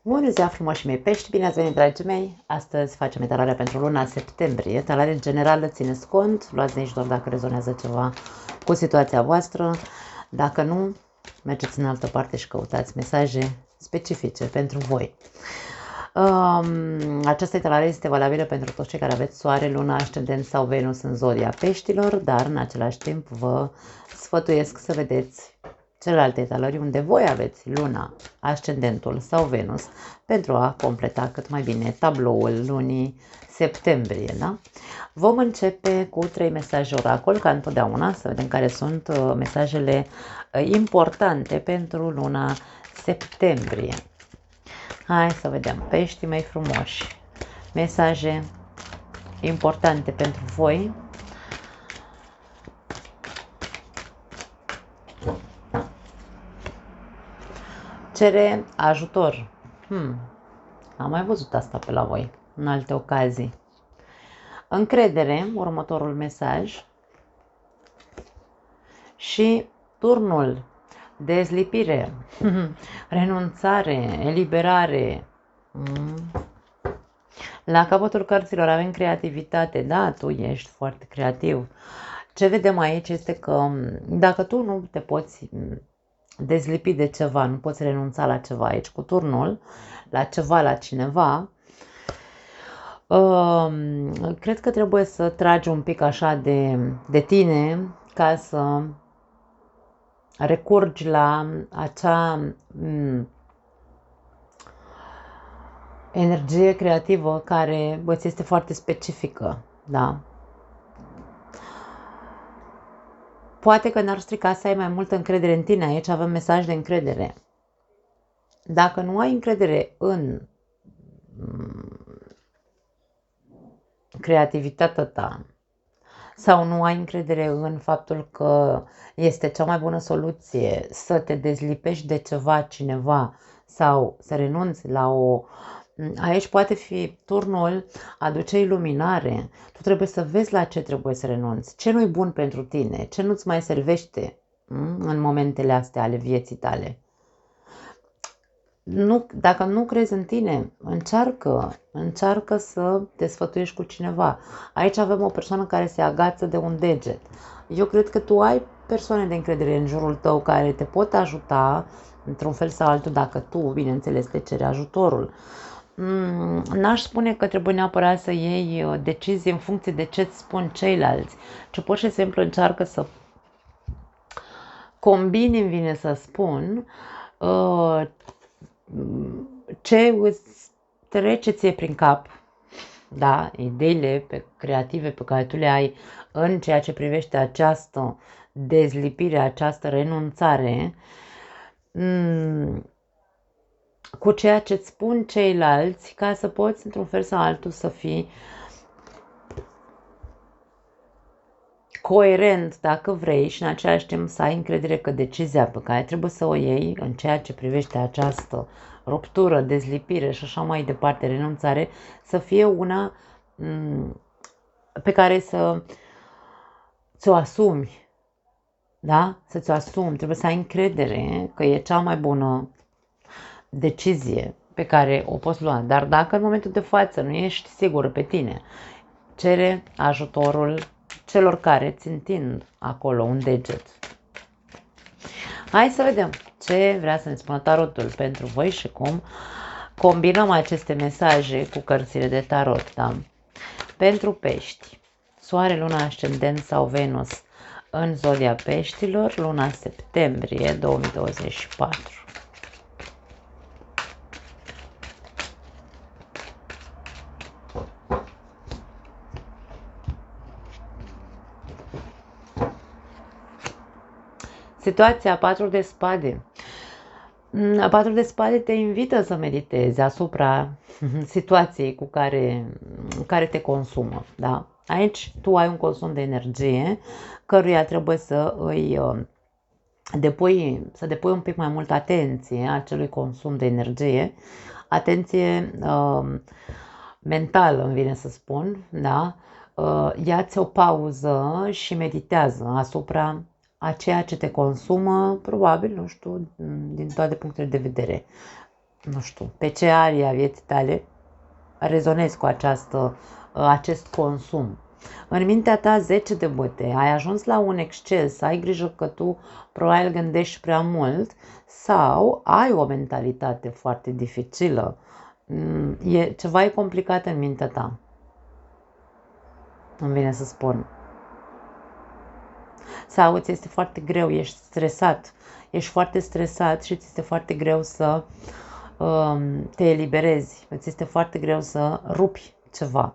Bună ziua, frumoși mei pești! Bine ați venit, dragii mei! Astăzi facem etalarea pentru luna septembrie. Etalare generală, țineți cont, luați de aici doar dacă rezonează ceva cu situația voastră. Dacă nu, mergeți în altă parte și căutați mesaje specifice pentru voi. Această etalare este valabilă pentru toți cei care aveți soare, luna, ascendent sau Venus în zodia peștilor, dar în același timp vă sfătuiesc să vedeți celelalte etalări unde voi aveți luna, ascendentul sau Venus pentru a completa cât mai bine tabloul lunii septembrie. Da? Vom începe cu 3 mesaje oracol, ca întotdeauna, să vedem care sunt mesajele importante pentru luna septembrie. Hai să vedem, peștii mei frumoși, mesaje importante pentru voi. Cere ajutor. Am mai văzut asta pe la voi, în alte ocazii. Încredere, următorul mesaj. Și turnul, dezlipire, renunțare, eliberare. La capătul cărților avem creativitate. Da, tu ești foarte creativ. Ce vedem aici este că dacă tu nu te poți dezlipi de ceva, nu poți renunța la ceva aici cu turnul, la ceva, la cineva, cred că trebuie să tragi un pic așa de tine ca să recurgi la acea energie creativă care îți este foarte specifică, da? Poate că n-ar strica să ai mai multă încredere în tine. Aici avem mesaj de încredere. Dacă nu ai încredere în creativitatea ta sau nu ai încredere în faptul că este cea mai bună soluție să te dezlipești de ceva, cineva sau să renunți la o... Aici poate fi turnul, aduce iluminare. Tu trebuie să vezi la ce trebuie să renunți, ce nu-i bun pentru tine, ce nu-ți mai servește în momentele astea ale vieții tale. Nu, dacă nu crezi în tine, încearcă să te sfătuiești cu cineva. Aici avem o persoană care se agață de un deget. Eu cred că tu ai persoane de încredere în jurul tău care te pot ajuta într-un fel sau altul dacă tu, bineînțeles, te ceri ajutorul. N-aș spune că trebuie neapărat să iei decizii în funcție de ce îți spun ceilalți, ci pur și simplu încearcă să combini, îmi vine să spun, ce îți trece ție prin cap, da, ideile creative pe care tu le ai în ceea ce privește această dezlipire, această renunțare, cu ceea ce îți spun ceilalți, ca să poți într-un fel sau altul să fii coerent dacă vrei și în același timp să ai încredere că decizia pe care trebuie să o iei în ceea ce privește această ruptură, dezlipire și așa mai departe, renunțare, să fie una pe care să ți-o asumi, da? Să ți-o asumi, trebuie să ai încredere că e cea mai bună decizie pe care o poți lua. Dar dacă în momentul de față nu ești sigur pe tine, cere ajutorul celor care ți întind acolo un deget. Hai să vedem ce vrea să ne spună tarotul pentru voi și cum combinăm aceste mesaje cu cărțile de tarot. Da? Pentru pești, soare, luna, ascendent sau Venus în zodia peștilor, luna septembrie 2024. Situația 4 de spade. 4 de spade te invită să meditezi asupra situației cu care te consumă. Da? Aici tu ai un consum de energie căruia trebuie să îi depui un pic mai multă atenție acelui consum de energie, atenție mentală, îmi vine să spun, da? Ia-ți o pauză și meditează asupra a ceea ce te consumă, probabil, nu știu, din toate punctele de vedere. nu știu, pe ce aria vieții tale rezonezi cu acest consum. În mintea ta 10 de băte, ai ajuns la un exces, ai grijă că tu probabil gândești prea mult sau ai o mentalitate foarte dificilă. Ceva e complicat în mintea ta, îmi vine să spun. Sau ți este foarte greu, ești stresat, ești foarte stresat și ți este foarte greu să te eliberezi, îți este foarte greu să rupi ceva.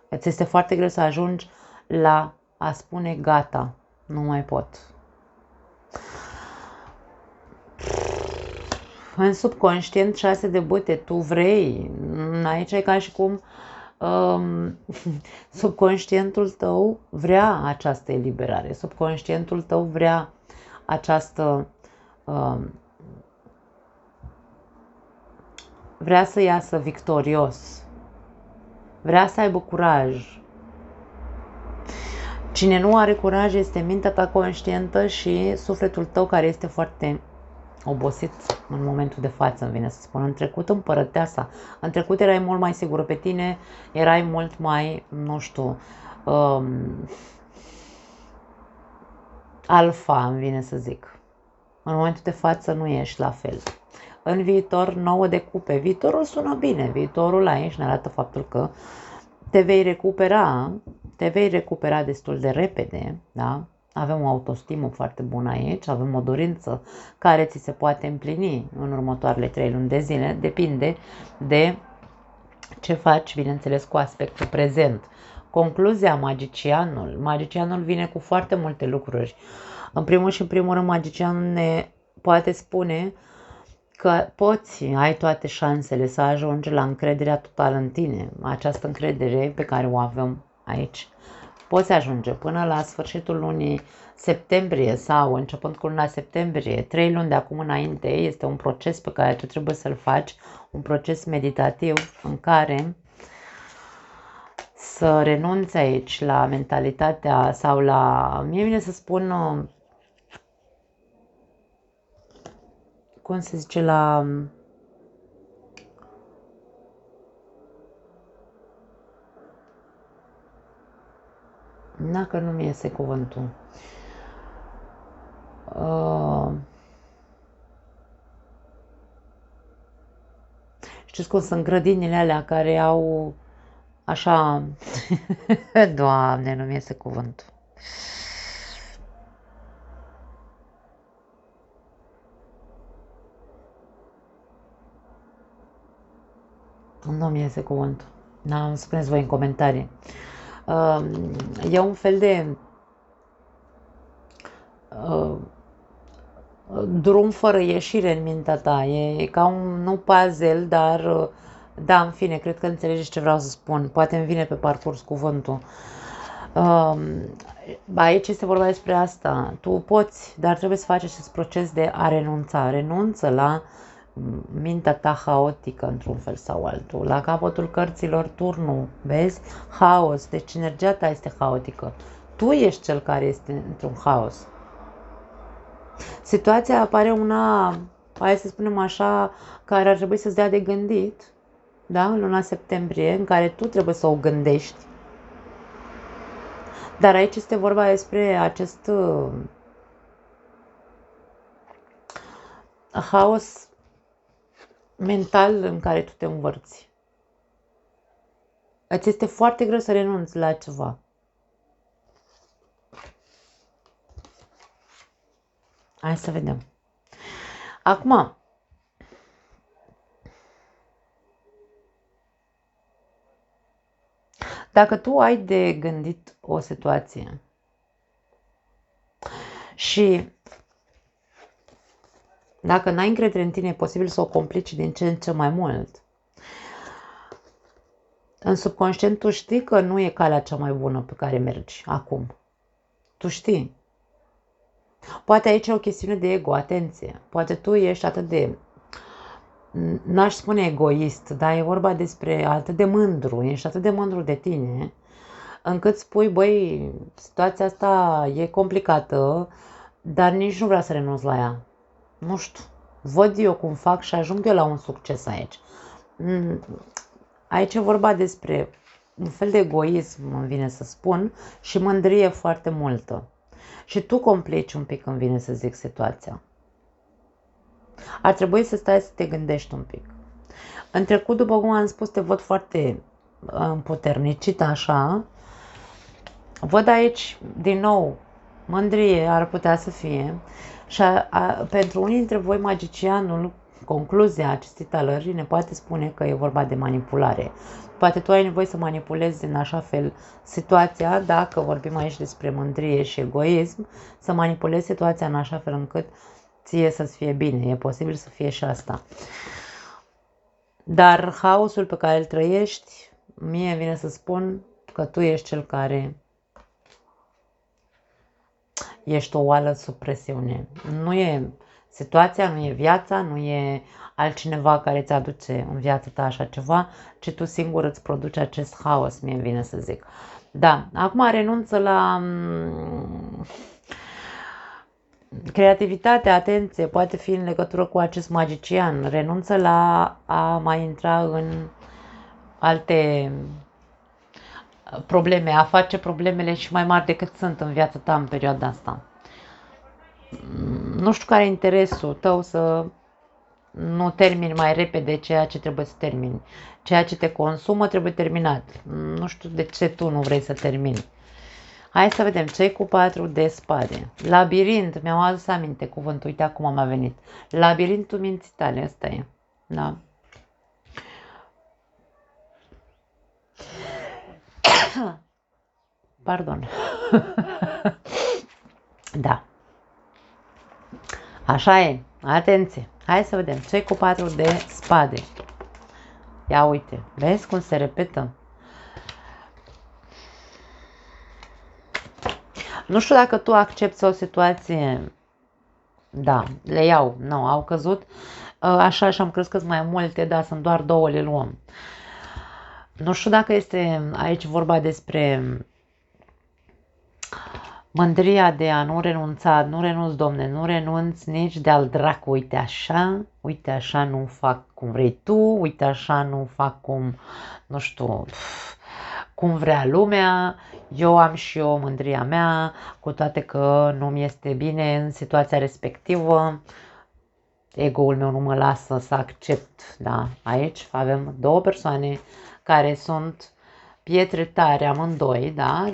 Îți este foarte greu să ajungi la a spune gata, nu mai pot. În subconștient 6 de bâte, tu vrei, aici e ca și cum subconștientul tău vrea această eliberare, subconștientul tău vrea această vrea să iasă victorios, vrea să aibă curaj. Cine nu are curaj este mintea ta conștientă și sufletul tău care este foarte obosit în momentul de față, îmi vine să spun. În trecut împărăteasa. În trecut erai mult mai sigură pe tine, erai mult mai, nu știu, alfa, îmi vine să zic. În momentul de față nu ești la fel. În viitor, 9 de cupe. Viitorul sună bine. Viitorul aici ne arată faptul că te vei recupera destul de repede, da? Avem o autostimă foarte bună aici, avem o dorință care ți se poate împlini în următoarele 3 luni de zile, depinde de ce faci, bineînțeles, cu aspectul prezent. Concluzia, magicianul vine cu foarte multe lucruri. În primul și în primul rând, magicianul ne poate spune că ai toate șansele să ajungi la încrederea totală în tine. Această încredere pe care o avem aici. Poți ajunge până la sfârșitul lunii septembrie sau începând cu luna septembrie, 3 luni de acum înainte, este un proces pe care tu trebuie să-l faci, un proces meditativ în care să renunți aici la mentalitatea sau mie vine să spun, cum se zice, că nu mi iese cuvântul. Știți cum sunt grădinile alea care au așa... Doamne, nu mi iese cuvântul. Nu mi iese cuvântul. Îmi spuneți voi în comentarii. E un fel de drum fără ieșire în mintea ta. E ca un, nu puzzle, dar da, în fine, cred că înțelegeți ce vreau să spun. Poate îmi vine pe parcurs cuvântul. Aici este vorba despre asta. Tu poți, dar trebuie să faci acest proces de a renunța. Renunță la mintea ta haotică într-un fel sau altul. La capătul cărților, turnul, vezi? Haos. Deci energia ta este haotică. Tu ești cel care este într-un haos. Situația apare una, hai să spunem așa, care ar trebui să-ți dea de gândit, da? În luna septembrie, în care tu trebuie să o gândești. Dar aici este vorba despre acest haos mental în care tu te învârți. Îți este foarte greu să renunți la ceva. Hai să vedem. Acum, dacă tu ai de gândit o situație și dacă n-ai încredere în tine, e posibil să o complici din ce în ce mai mult. În subconștient tu știi că nu e calea cea mai bună pe care mergi acum. Tu știi. Poate aici e o chestiune de ego, atenție. Poate tu ești atât de, n-aș spune egoist, dar e vorba despre atât de mândru, ești atât de mândru de tine, încât spui, băi, situația asta e complicată, dar nici nu vreau să renunț la ea. Nu știu. Văd eu cum fac și ajung eu la un succes aici. Aici e vorba despre un fel de egoism, îmi vine să spun, și mândrie foarte multă. Și tu complici un pic, îmi vine să zic, situația. Ar trebui să stai să te gândești un pic. În trecut, după cum am spus, te văd foarte împuternicit așa. Văd aici, din nou, mândrie ar putea să fie. Și pentru unii dintre voi, magicianul, concluzia acestei talări ne poate spune că e vorba de manipulare. Poate tu ai nevoie să manipulezi în așa fel situația, dacă vorbim aici despre mândrie și egoism, să manipulezi situația în așa fel încât ție să-ți fie bine. E posibil să fie și asta. Dar haosul pe care îl trăiești, mie vine să spun că tu ești cel care ești o oală sub presiune. Nu e situația, nu e viața, nu e altcineva care îți aduce în viața ta așa ceva, ci tu singur îți produci acest haos, mie vine să zic. Da, acum renunță la creativitate, atenție, poate fi în legătură cu acest magician, renunță la a mai intra în alte probleme, a face problemele și mai mari decât sunt în viața ta în perioada asta. Nu știu care e interesul tău să nu termini mai repede ceea ce trebuie să termini. Ceea ce te consumă trebuie terminat. Nu știu de ce tu nu vrei să termini. Hai să vedem ce cu 4 de spade. Labirint, mi-am adus aminte cuvântul, uite acum m-a venit. Labirintul minții tale, ăsta e. Da. Pardon. Da. Așa e. Atenție. Hai să vedem ce cu 4 de spade. Ia uite. Vezi cum se repetă? Nu știu dacă tu accepti o situație. Da, le iau. Nu, au căzut. Așa și am crezut că sunt mai multe, dar sunt doar 2, le luăm. Nu știu dacă este aici vorba despre mândria de a nu renunța, nu renunț, domne, nu renunț nici de-al dracu, uite așa nu fac cum vrei tu, uite așa nu fac cum, nu știu, cum vrea lumea, eu am și eu mândria mea, cu toate că nu mi este bine în situația respectivă, ego-ul meu nu mă lasă să accept, da, aici avem 2 persoane care sunt pietre tare amândoi, da?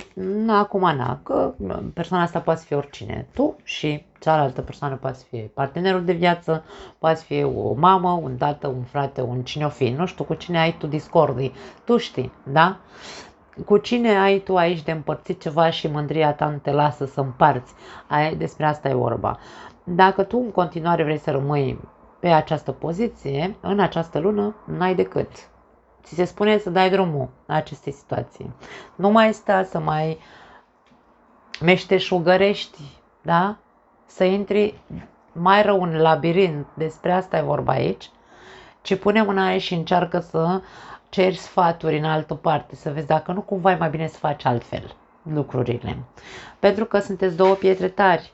Acum, că persoana asta poate fi oricine. Tu și cealaltă persoană poate fi partenerul de viață, poate fi o mamă, un tată, un frate, un cine o fi. Nu știu cu cine ai tu discordii. Tu știi, da? Cu cine ai tu aici de împărțit ceva și mândria ta nu te lasă să împarți. Despre asta e vorba. Dacă tu în continuare vrei să rămâi pe această poziție, în această lună, n-ai decât. Ți se spune să dai drumul la aceste situații. Nu mai sta să mai meșteșugărești, da? Să intri mai rău în labirint, despre asta e vorba aici, ci pune mâna și încearcă să ceri sfaturi în altă parte, să vezi dacă nu cumva e mai bine să faci altfel lucrurile. Pentru că sunteți 2 pietre tari.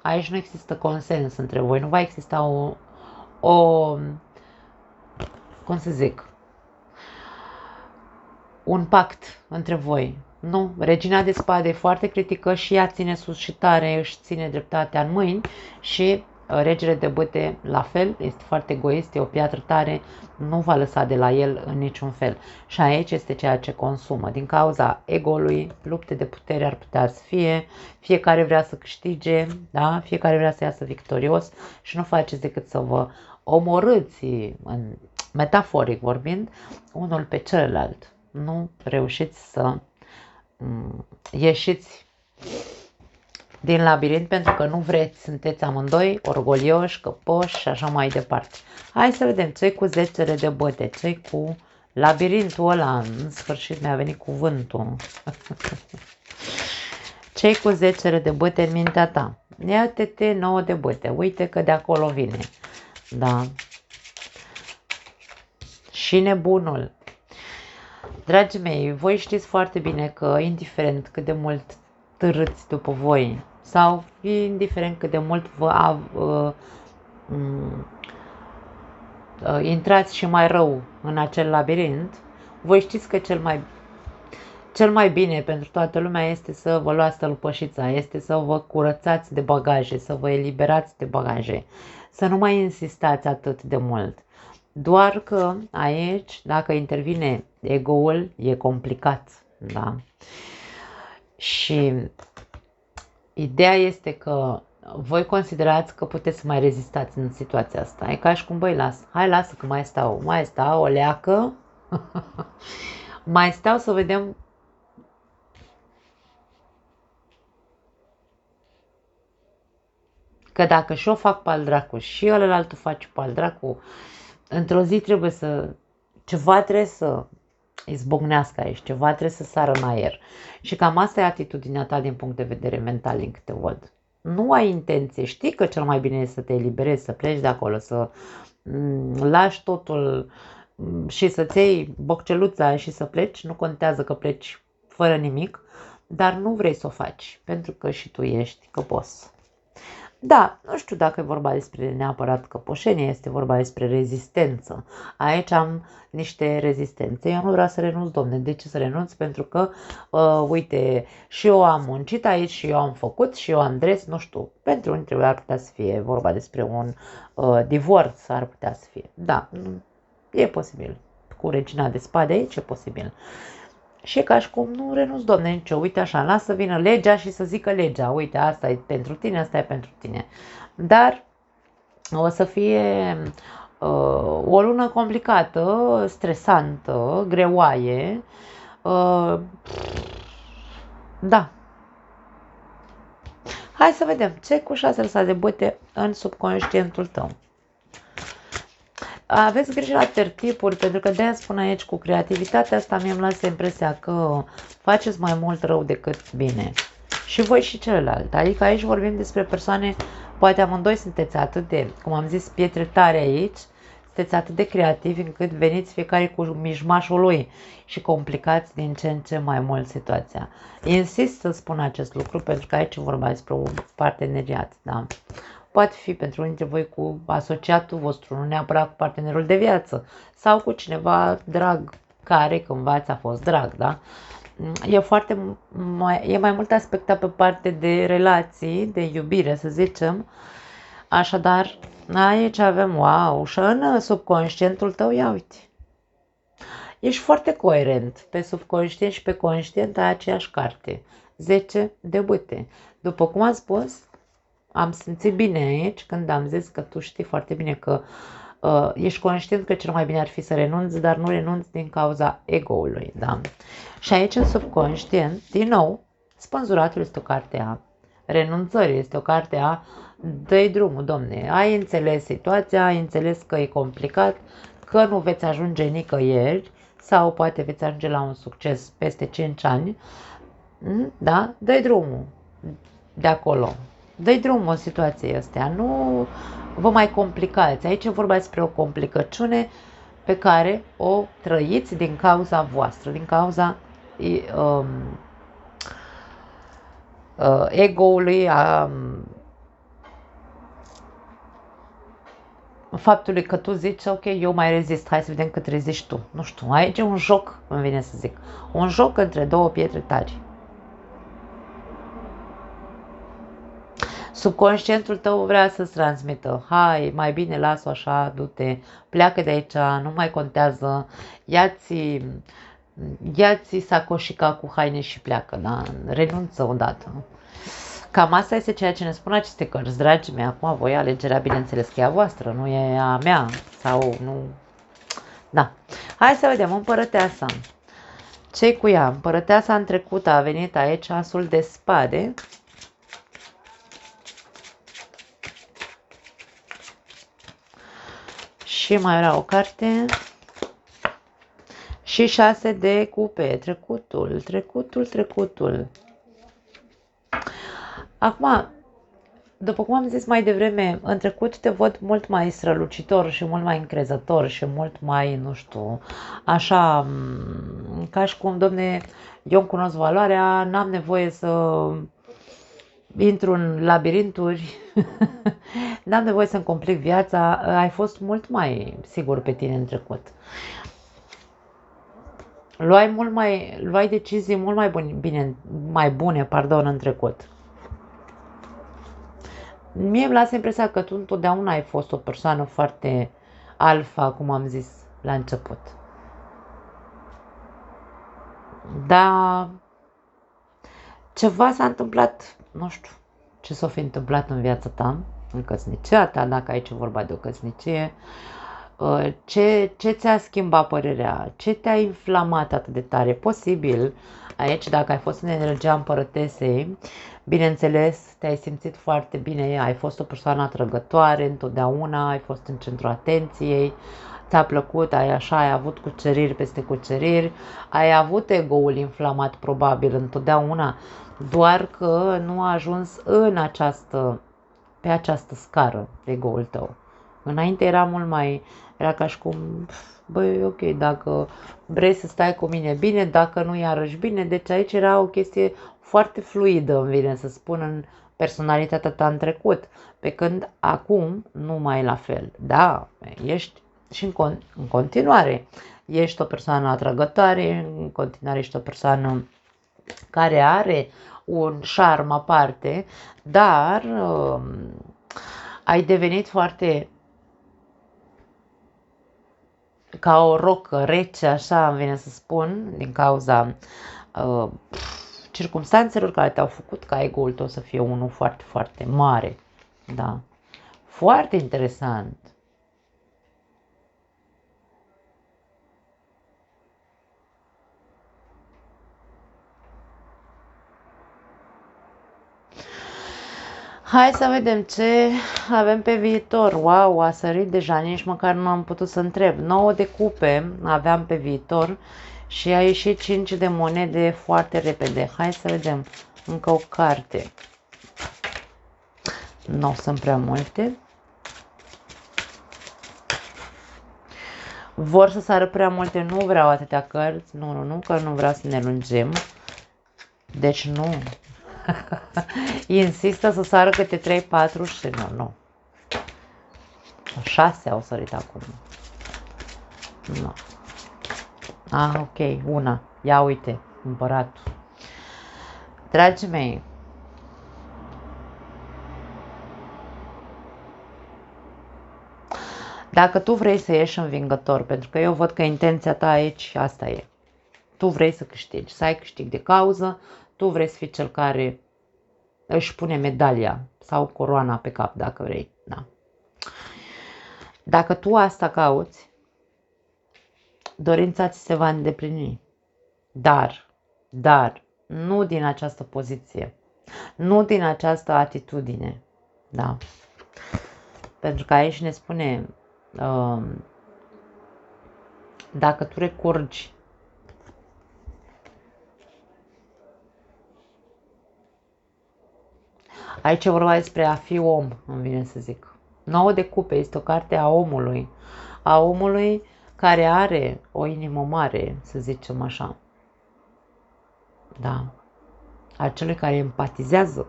Aici nu există consens între voi, nu va exista cum să zic, un pact între voi. Nu, regina de spade e foarte critică și ea ține sus și tare, își ține dreptatea în mâini și regele de bâte la fel, este foarte egoist, e o piatră tare, nu va lăsa de la el în niciun fel. Și aici este ceea ce consumă. Din cauza ego-ului, lupte de putere ar putea să fie, fiecare vrea să câștige, da? Fiecare vrea să iasă victorios și nu faceți decât să vă omorâți, metaforic vorbind, unul pe celălalt. Nu reușiți să ieșiți din labirint pentru că nu vreți, sunteți amândoi orgolioși, căpoși și așa mai departe. Hai să vedem ce cu 10 de băte, ce cu labirintul ăla, în sfârșit mi-a venit cuvântul. Ce cu 10 de băte în mintea ta? Ia-te 9 de băte, uite că de acolo vine. Da. Și nebunul. Dragii mei, voi știți foarte bine că indiferent cât de mult târâți după voi sau indiferent cât de mult intrați și mai rău în acel labirint, voi știți că cel mai bine pentru toată lumea este să vă luați tălpășița, este să vă curățați de bagaje, să vă eliberați de bagaje, să nu mai insistați atât de mult. Doar că aici, dacă intervine ego-ul, e complicat, da? Și ideea este că voi considerați că puteți să mai rezistați în situația asta. E ca și cum, băi, lasă că mai stau o leacă, mai stau să vedem. Că dacă și-o fac pe-al dracu și ălălaltul face pe-al dracu, într-o zi ceva trebuie să izbucnească aici, ceva trebuie să sară în aer. Și cam asta e atitudinea ta din punct de vedere mental în câte văd. Nu ai intenție, știi că cel mai bine e să te eliberezi, să pleci de acolo, să lași totul și să-ți iei bocceluța și să pleci, nu contează că pleci fără nimic, dar nu vrei să o faci, pentru că și tu ești căpos. Da, nu știu dacă e vorba despre neapărat căpoșenie, este vorba despre rezistență. Aici am niște rezistențe. Eu nu vreau să renunț, domne. De ce să renunț? Pentru că, uite, și eu am muncit aici, și eu am făcut, și eu am dres, nu știu. Pentru unii trebuie ar putea să fie vorba despre un divorț, ar putea să fie. Da, e posibil. Cu regina de spade aici e posibil. Și e ca și cum nu renunț, domne, nicio, uite așa, lasă să vină legea și să zică legea, uite, asta e pentru tine, asta e pentru tine. Dar o să fie o lună complicată, stresantă, greoaie, da. Hai să vedem ce cu 6 de bâte în subconștientul tău. Aveți grijă la tertipuri, pentru că de-aia spun aici cu creativitatea asta, mie îmi lasă impresia că faceți mai mult rău decât bine. Și voi și celălalt. Adică aici vorbim despre persoane, poate amândoi sunteți atât de, cum am zis, pietre tare aici, sunteți atât de creativi încât veniți fiecare cu mijmașul lui și complicați din ce în ce mai mult situația. Insist să spun acest lucru pentru că aici vorba despre o parteneriat, da? Poate fi pentru unii dintre voi cu asociatul vostru, nu neapărat cu partenerul de viață sau cu cineva drag care cândva ți-a fost drag, da? E mai mult aspectat pe parte de relații, de iubire, să zicem. Așadar, aici avem, wow, și în subconștientul tău, ia uite. Ești foarte coerent. Pe subconștient și pe conștient ai aceeași carte. 10 de bâte. După cum am spus, am simțit bine aici când am zis că tu știi foarte bine că ești conștient că cel mai bine ar fi să renunți, dar nu renunți din cauza ego-ului, da? Și aici în subconștient, din nou, spânzuratul este o carte a renunțării, este o carte a dă-i drumul, domne, ai înțeles situația, ai înțeles că e complicat, că nu veți ajunge nicăieri sau poate veți ajunge la un succes peste 5 ani, da? Dă-i drumul de acolo. Dă-i drumul în situația astea, nu vă mai complicați. Aici e vorba despre o complicăciune pe care o trăiți din cauza voastră, din cauza ego-ului, a faptului că tu zici, ok, eu mai rezist, hai să vedem cât reziști tu. Nu știu, aici e un joc, îmi vine să zic. Un joc între două pietre tari. Subconștientul tău vrea să-ți transmită, hai, mai bine las-o așa, du-te, pleacă de aici, nu mai contează, ia-ți sacoșica cu haine și pleacă, da? Renunță odată. Cam asta este ceea ce ne spun aceste cărți, dragii mei. Acum voi alegerea, bineînțeles că e a voastră, nu e a mea sau nu. Da. Hai să vedem, împărăteasa. Ce-i cu ea? Împărăteasa în trecut a venit aici asul de spade. Și mai era o carte. Și 6 de cupe. Trecutul. Acum, după cum am zis mai devreme, în trecut te văd mult mai strălucitor și mult mai încrezător și mult mai, nu știu, așa, ca și cum, domne, eu îmi cunosc valoarea, n-am nevoie să intru în labirinturi, n-am nevoie să-mi complic viața, ai fost mult mai sigur pe tine în trecut. Luai decizii mult mai bune, în trecut. Mie îmi lasă impresia că tu întotdeauna ai fost o persoană foarte alfa, cum am zis la început. Dar ceva s-a întâmplat, nu știu ce s-a fi întâmplat în viața ta, în căsnicia ta, dacă aici e vorba de o căsnicie, ce ți-a schimbat părerea, ce te-a inflamat atât de tare, posibil, aici dacă ai fost în energia împărătesei, bineînțeles, te-ai simțit foarte bine, ai fost o persoană atrăgătoare întotdeauna, ai fost în centrul atenției, ți-a plăcut, ai avut cuceriri peste cuceriri, ai avut ego-ul inflamat probabil întotdeauna, doar că nu a ajuns pe această scară ego-ul tău. Înainte era ca și cum, băi, ok, dacă vrei să stai cu mine bine, dacă nu iarăși bine, deci aici era o chestie foarte fluidă, îmi vine să spun, în personalitatea ta în trecut, pe când acum nu mai e la fel. Da, ești și în continuare, ești o persoană atrăgătoare, în continuare ești o persoană care are un șarm aparte, dar ai devenit foarte ca o rocă rece, așa îmi vine să spun, din cauza circumstanțelor care te-au făcut ca ego-ul tău să fie unul foarte, foarte mare. Da. Foarte interesant. Hai să vedem ce avem pe viitor. Wow, a sărit deja, nici măcar nu am putut să întreb. 9 de cupe aveam pe viitor și a ieșit 5 de monede foarte repede. Hai să vedem încă o carte. Nu sunt prea multe. Vor să sară prea multe, nu vreau atâtea cărți. Nu, că nu vreau să ne lungim. Deci nu. Insistă să sară câte 3, 4 și nu. 6 au sărit acum. Nu. Ok, una. Ia uite, împăratul. Dragii mei, dacă tu vrei să ieși învingător, pentru că eu văd că intenția ta aici, asta e. Tu vrei să câștigi, să ai câștig de cauză, tu vrei să fii cel care își pune medalia sau coroana pe cap, dacă vrei. Da. Dacă tu asta cauți, dorința ți se va îndeplini. Dar, nu din această poziție, nu din această atitudine. Da. Pentru că aici ne spune, dacă tu recurgi aici e vorba despre a fi om, îmi vine să zic. 9 de cupe este o carte a omului care are o inimă mare, să zicem așa. Da. A celui care empatizează.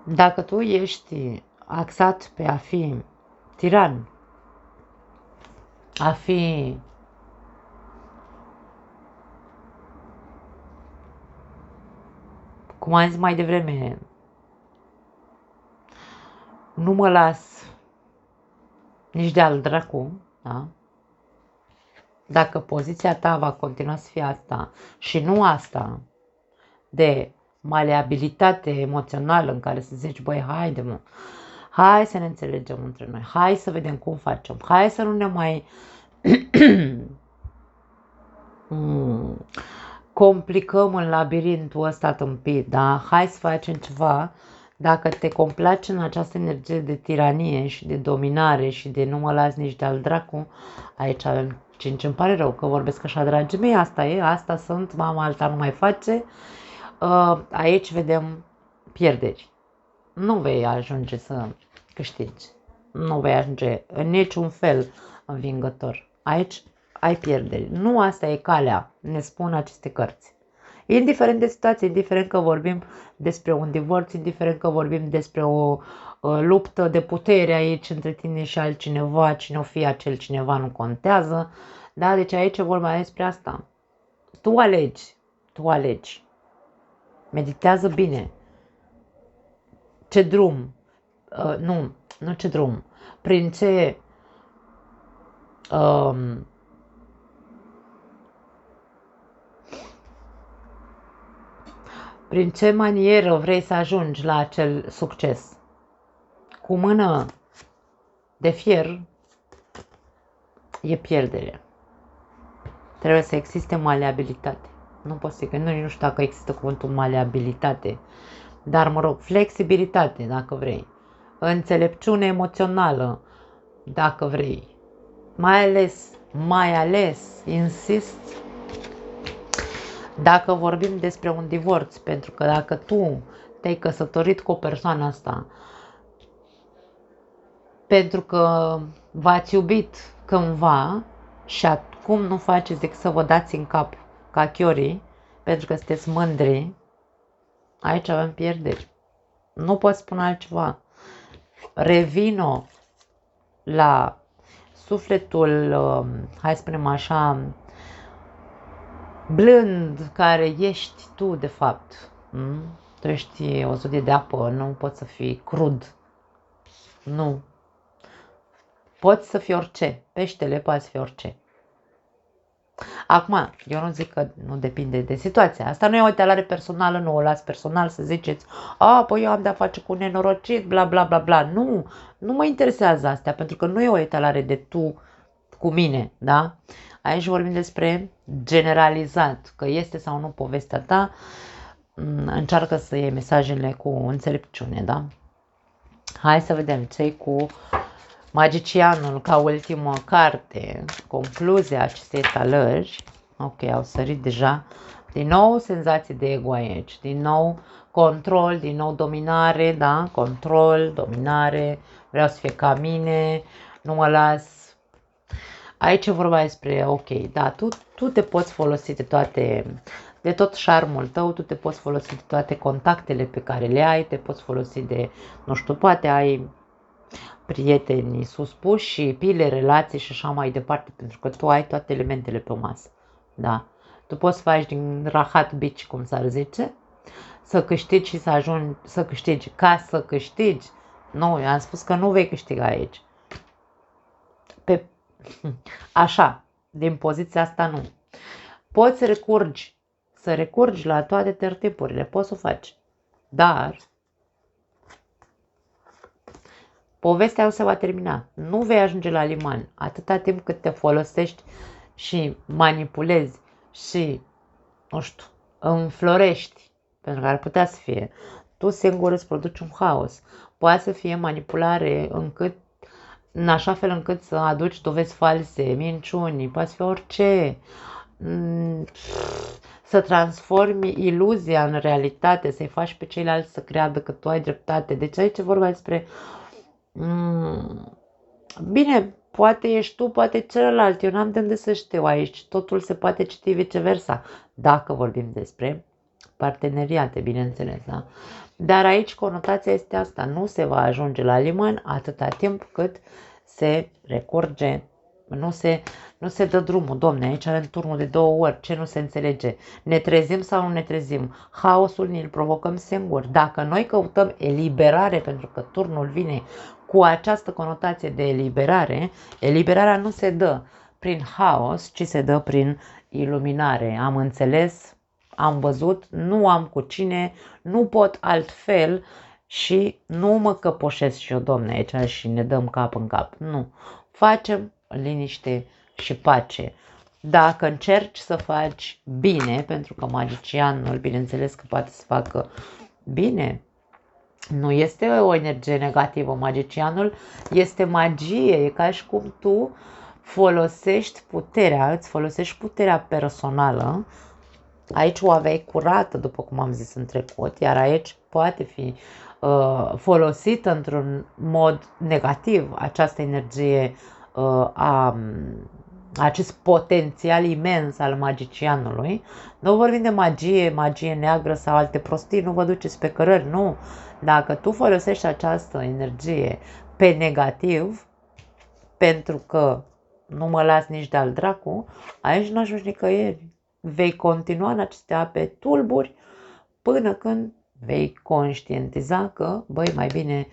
Dacă tu ești axat pe a fi tiran, a fi cum am zis mai devreme, nu mă las nici de al dracu, da? Dacă poziția ta va continua să fie asta și nu asta de maleabilitate emoțională în care să zici, băi, haide mă, hai să ne înțelegem între noi, hai să vedem cum facem, hai să nu ne mai complicăm în labirintul ăsta tâmpit, da? Hai să facem ceva. Dacă te complaci în această energie de tiranie și de dominare și de nu mă las nici de-al dracu, aici avem 5, îmi pare rău că vorbesc așa, dragii mei, asta sunt, mama alta nu mai face. Aici vedem pierderi. Nu vei ajunge să câștigi. Nu vei ajunge în niciun fel învingător. Aici ai pierderi. Nu asta e calea, ne spun aceste cărți. Indiferent de situație, indiferent că vorbim despre un divorț, indiferent că vorbim despre o luptă de putere aici între tine și altcineva, cine o fi acel cineva nu contează, da? Deci aici e vorba despre asta. Tu alegi, tu alegi. Meditează bine. Ce drum? Nu ce drum. Prin ce prin ce manieră vrei să ajungi la acel succes? Cu mână de fier e pierdere. Trebuie să existe maleabilitate. Nu pot să zic că nu știu dacă există cuvântul maleabilitate, dar mă rog, flexibilitate dacă vrei, înțelepciune emoțională dacă vrei, mai ales, insist, dacă vorbim despre un divorț, pentru că dacă tu te-ai căsătorit cu o persoană asta, pentru că v-ați iubit cândva și acum nu faceți decât să vă dați în cap ca chiorii, pentru că sunteți mândri, aici avem pierderi. Nu pot spune altceva. Revino la sufletul, hai să spunem așa, blând care ești tu de fapt. Tu ești o sudie de apă, nu poți să fii crud. Nu. Poți să fii orice. Peștele poate să fie orice. Acum, eu nu zic că nu depinde de situația. Asta nu e o etalare personală, nu o las personal să ziceți păi eu am de-a face cu nenorocit, bla bla bla bla. Nu mă interesează astea, pentru că nu e o etalare de tu cu mine, da? Aici vorbim despre generalizat, că este sau nu povestea ta. Încearcă să iei mesajele cu înțelepciune, da? Hai să vedem ce cu Magicianul ca ultimă carte, concluzia acestei etalări. Ok, au sărit deja. Din nou senzații de ego aici, din nou control, din nou dominare, da? Control, dominare, vreau să fie ca mine, nu mă las. Aici e vorba despre, ok, da, tu te poți folosi de tot șarmul tău, tu te poți folosi de toate contactele pe care le ai, te poți folosi de, nu știu, poate ai prieteni suspuși, pile, relații și așa mai departe, pentru că tu ai toate elementele pe masă. Da? Tu poți să faci din rahat bici, cum s-ar zice, să câștigi și să ajungi să câștigi. Ca să câștigi, nu, eu am spus că nu vei câștiga aici. Așa, din poziția asta nu. Poți să recurgi la toate tertipurile, poți să o faci. Dar povestea nu se va termina. Nu vei ajunge la liman atâta timp cât te folosești și manipulezi și, nu știu, înflorești, pentru că ar putea să fie. Tu singur îți produci un haos. Poate să fie manipulare în așa fel încât să aduci dovezi false, minciuni, poate să fie orice. Să transformi iluzia în realitate, să-i faci pe ceilalți să creadă că tu ai dreptate. Deci aici e vorba despre bine, poate ești tu, poate celălalt, eu n-am de unde să știu aici, totul se poate citi viceversa, dacă vorbim despre parteneriate, bineînțeles, da? Dar aici conotația este asta, nu se va ajunge la liman atâta timp cât se recurge, nu se dă drumul, domne, aici avem turnul de 2 ori, ce nu se înțelege, ne trezim sau nu ne trezim, haosul ne-l provocăm singuri, dacă noi căutăm eliberare, pentru că turnul vine cu această conotație de eliberare, eliberarea nu se dă prin haos, ci se dă prin iluminare. Am înțeles, am văzut, nu am cu cine, nu pot altfel și nu mă căpoșesc și eu, domne, aici și ne dăm cap în cap. Nu. Facem liniște și pace. Dacă încerci să faci bine, pentru că magicianul, bineînțeles că poate să facă bine, nu este o energie negativă, magicianul este magie, e ca și cum tu folosești puterea, îți folosești puterea personală, aici o aveai curată, după cum am zis în trecut, iar aici poate fi folosită într-un mod negativ această energie a acest potențial imens al magicianului. Nu vorbim de magie, magie neagră sau alte prostii, nu vă duceți pe cărări, nu. Dacă tu folosești această energie pe negativ, pentru că nu mă las nici de-al dracu, aici nu ajungi nicăieri. Vei continua în aceste ape tulburi până când vei conștientiza că, băi, mai bine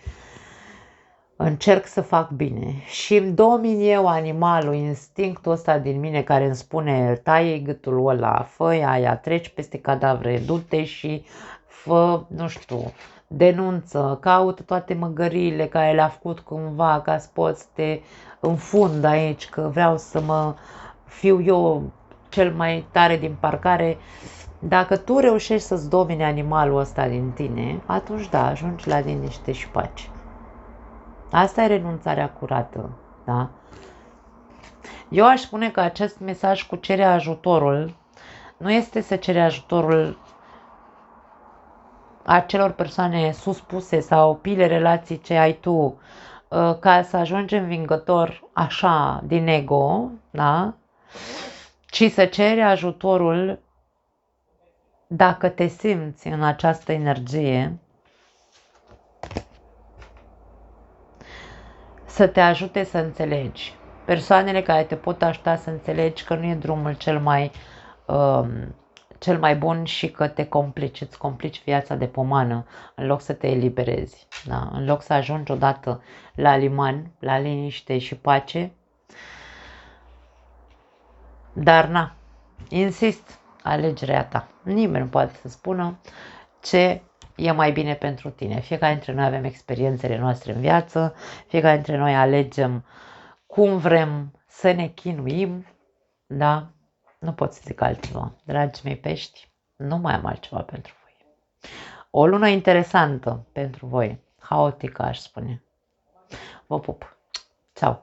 încerc să fac bine și îmi domin eu animalul, instinctul ăsta din mine care îmi spune taie gâtul ăla, fă aia, treci peste cadavre, du-te și fă, nu știu, denunță, caută toate măgăriile care le-a făcut cumva ca să poți să te înfund aici, că vreau să mă fiu eu cel mai tare din parcare. Dacă tu reușești să-ți domini animalul ăsta din tine, atunci da, ajungi la liniște și pace. Asta e renunțarea curată, da? Eu aș spune că acest mesaj cu cere ajutorul nu este să cere ajutorul acelor persoane suspuse sau pile relații ce ai tu ca să ajungi învingător așa din ego, da? Ci să ceri ajutorul dacă te simți în această energie să te ajute să înțelegi. Persoanele care te pot ajuta să înțelegi că nu e drumul cel mai bun și că te complici, îți complici viața de pomană în loc să te eliberezi. Da? În loc să ajungi odată la liman, la liniște și pace. Dar na, insist, alegerea ta. Nimeni nu poate să spună ce e mai bine pentru tine. Fiecare dintre noi avem experiențele noastre în viață, fiecare dintre noi alegem cum vrem să ne chinuim, da? Nu pot să zic altceva. Dragii mei pești, nu mai am altceva pentru voi. O lună interesantă pentru voi, haotică aș spune. Vă pup. Ceau!